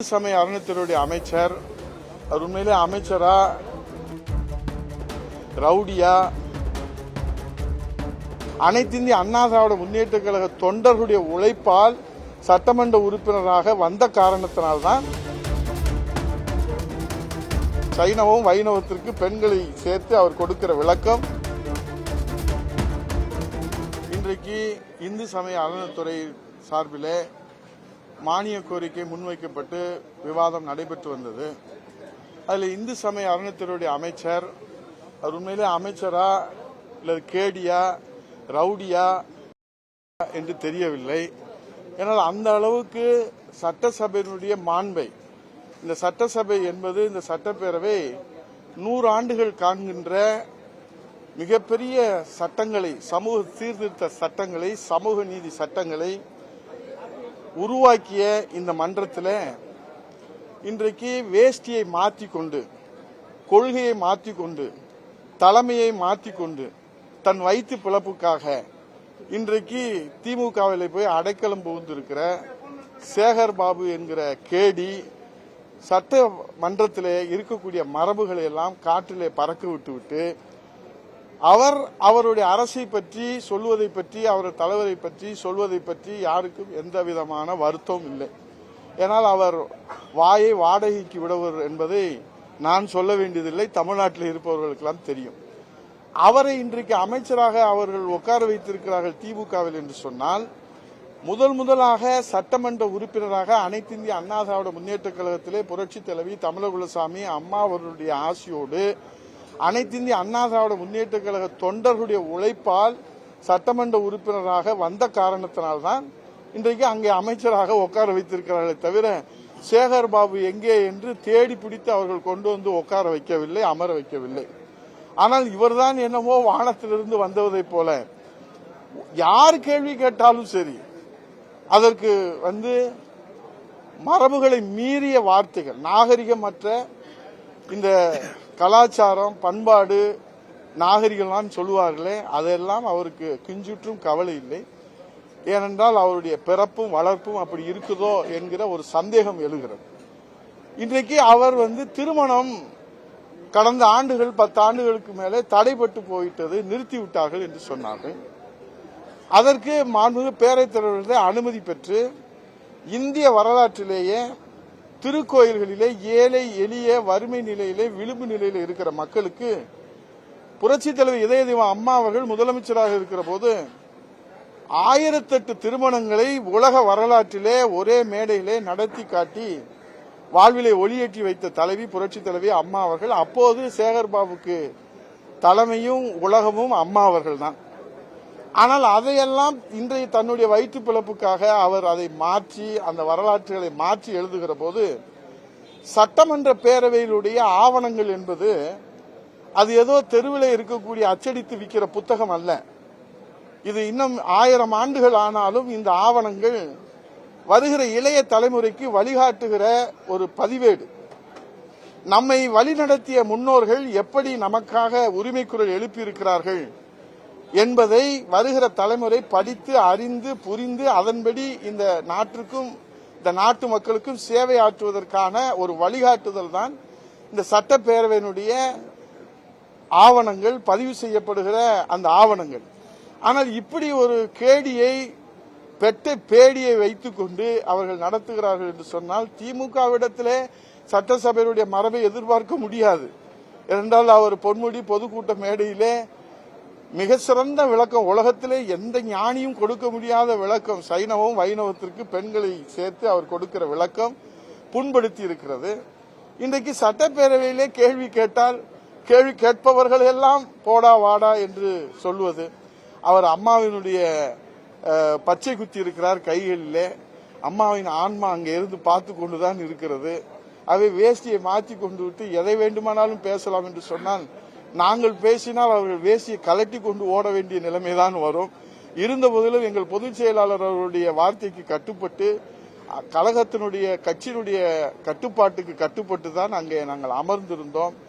சமய அறநிலையத்துறை அமைச்சர் அவர் உண்மையிலே அமைச்சரா ரவுடியா? அனைத்து இந்திய அண்ணா திராவிட முன்னேற்ற கழக தொண்டர்களுடைய உழைப்பால் சட்டமன்ற உறுப்பினராக வந்த காரணத்தினால்தான் சைனவம் வைணவத்திற்கு பெண்களை சேர்த்து அவர் கொடுக்கிற விளக்கம். இன்றைக்கு இந்து சமய அறநிலையத்துறை சார்பிலே மானிய கோரிக்கை முன்வைக்கப்பட்டு விவாதம் நடைபெற்று வந்தது. அதில் இந்து சமய அறநிலையத்துறை அமைச்சர் அவர் உண்மையிலே அமைச்சரா இல்ல கேடியா ரவுடியா என்று தெரியவில்லை. ஏன்னால் அந்த அளவுக்கு சட்டசபையினுடைய மாண்பை, இந்த சட்டசபை என்பது இந்த சட்டப்பேரவை 100 ஆண்டுகள் காண்கின்ற மிகப்பெரிய சட்டங்களை, சமூக சீர்திருத்த சட்டங்களை, சமூக நீதி சட்டங்களை உருவாக்கிய இந்த மன்றத்தில் இன்றைக்கு வேஷ்டியை மாற்றிக்கொண்டு, கொள்கையை மாற்றிக்கொண்டு, தலைமையை மாற்றிக்கொண்டு தன் வயிற்று பிளப்புக்காக இன்றைக்கு திமுகவில் போய் அடைக்கலம் புகுந்திருக்கிற சேகர் பாபு என்கிற கேடி சட்டமன்றத்திலே இருக்கக்கூடிய மரபுகளை எல்லாம் காற்றிலே பறக்க விட்டுவிட்டு அவருடைய அரசை பற்றி சொல்வதை பற்றி, அவர் தலைவரை பற்றி சொல்வதை பற்றி யாருக்கும் எந்த விதமான வருத்தம் இல்லை. ஏனால் அவர் வாயை வாடகைக்கு விடுவர் என்பதை நான் சொல்ல வேண்டியதில்லை, தமிழ்நாட்டில் இருப்பவர்களுக்கெல்லாம் தெரியும். அவரை இன்றைக்கு அமைச்சராக அவர்கள் உட்கார வைத்திருக்கிறார்கள் திமுகவில் என்று சொன்னால், முதலாக சட்டமன்ற உறுப்பினராக அனைத்து இந்திய அண்ணா திராவிட முன்னேற்ற கழகத்திலே புரட்சி தலைவி தமிழகுலசாமி அம்மா அவர்களுடைய ஆசியோடு அனைத்து இந்திய அண்ணா திராவிட முன்னேற்ற கழக தொண்டர்களுடைய உழைப்பால் சட்டமன்ற உறுப்பினராக வந்த காரணத்தினால்தான் இன்றைக்கு அங்கே அமைச்சராக உட்கார வைத்திருக்கிறார்களே தவிர சேகர் பாபு எங்கே என்று தேடி பிடித்து அவர்கள் கொண்டு வந்து உட்கார வைக்கவில்லை, அமர வைக்கவில்லை. ஆனால் இவர்தான் என்னமோ வானத்திலிருந்து வந்ததை போல யார் கேள்வி கேட்டாலும் சரி அதற்கு மரபுகளை மீறிய வார்த்தைகள், நாகரிகமற்ற இந்த கலாச்சாரம் பண்பாடு நாகரிகம் சொல்லுவார்களே, அதெல்லாம் அவருக்கு கிஞ்சுற்றும் கவலை இல்லை. ஏனென்றால் அவருடைய பிறப்பும் வளர்ப்பும் அப்படி இருக்குதோ என்கிற ஒரு சந்தேகம் எழுகிறது. இன்றைக்கு அவர் திருமணம் கடந்த ஆண்டுகள் 10 ஆண்டுகளுக்கு மேலே தடைபட்டு போயிட்டது, நிறுத்திவிட்டார்கள் என்று சொன்னார்கள். அதற்கு மாண்புமிகு பேரவைத் தலைவர்களே அனுமதி பெற்று இந்திய வரலாற்றிலேயே திருக்கோயில்களிலே ஏழை எளிய வறுமை நிலையிலே விளிம்பு நிலையில இருக்கிற மக்களுக்கு புரட்சி தலைவர் இதய தெய்வம் அம்மா அவர்கள் முதலமைச்சராக இருக்கிற போது 1008 திருமணங்களை உலக வரலாற்றிலே ஒரே மேடையிலே நடத்தி காட்டி வாழ்விலை ஒளியேற்றி வைத்த தலைவி புரட்சி தலைவி அம்மா அவர்கள். அப்போது சேகர் பாபுக்கு தலைமையும் உலகமும் அம்மா அவர்கள் தான். ஆனால் அதையெல்லாம் இன்றைய தன்னுடைய வயிற்று பிளப்புக்காக அவர் அதை மாற்றி அந்த வரலாற்றுகளை மாற்றி எழுதுகிற போது சட்டமன்ற பேரவையிலுடைய ஆவணங்கள் என்பது அது ஏதோ தெருவில் இருக்கக்கூடிய அச்சடித்து விற்கிற புத்தகம் அல்ல. இது இன்னும் 1000 ஆண்டுகள் ஆனாலும் இந்த ஆவணங்கள் வருகிற இளைய தலைமுறைக்கு வழிகாட்டுகிற ஒரு பதிவேடு. நம்மை வழிநடத்திய முன்னோர்கள் எப்படி நமக்காக உரிமை குரல் எழுப்பியிருக்கிறார்கள் என்பதை வருகிற தலைமுறை படித்து அறிந்து புரிந்து அதன்படி இந்த நாட்டிற்கும் இந்த நாட்டு மக்களுக்கும் சேவை ஆற்றுவதற்கான ஒரு வழிகாட்டுதல் தான் இந்த சட்டப்பேரவையினுடைய ஆவணங்கள், பதிவு செய்யப்படுகிற அந்த ஆவணங்கள். ஆனால் இப்படி ஒரு கேடியை பேடியை வைத்துக் கொண்டு அவர்கள் நடத்துகிறார்கள் என்று சொன்னால் திமுகவிடத்திலே சட்டசபையினுடைய மரபை எதிர்பார்க்க முடியாது. என்றால் அவர் பொன்முடி பொதுக்கூட்ட மேடையிலே மிக சிறந்த விளக்கம், உலகத்திலே எந்த ஞானியும் கொடுக்க முடியாத விளக்கம், சைனவம் வைணவத்திற்கு பெண்களை சேர்த்து அவர் கொடுக்கிற விளக்கம் புண்படுத்தி இருக்கிறது. இன்றைக்கு சட்டப்பேரவையிலே கேள்வி கேட்டால் கேள்வி கேட்பவர்கள் எல்லாம் போடா வாடா என்று சொல்வது. அவர் அம்மாவினுடைய பச்சை குத்தி இருக்கிறார் கைகளிலே, அம்மாவின் ஆன்மா அங்கே இருந்து பார்த்து கொண்டுதான் இருக்கிறது. அவை வேஷ்டியை மாற்றி கொண்டு விட்டு எதை வேண்டுமானாலும் பேசலாம் என்று சொன்னால் நாங்கள் பேசினால் அவர்கள் வேஷ்டியை கலட்டி கொண்டு ஓட வேண்டிய நிலைமைதான் வரும். இருந்த போதிலும் எங்கள் பொதுச் செயலாளர் அவருடைய வார்த்தைக்கு கட்டுப்பட்டு கழகத்தினுடைய கட்சியினுடைய கட்டுப்பாட்டுக்கு கட்டுப்பட்டு தான் அங்கே நாங்கள் அமர்ந்திருந்தோம்.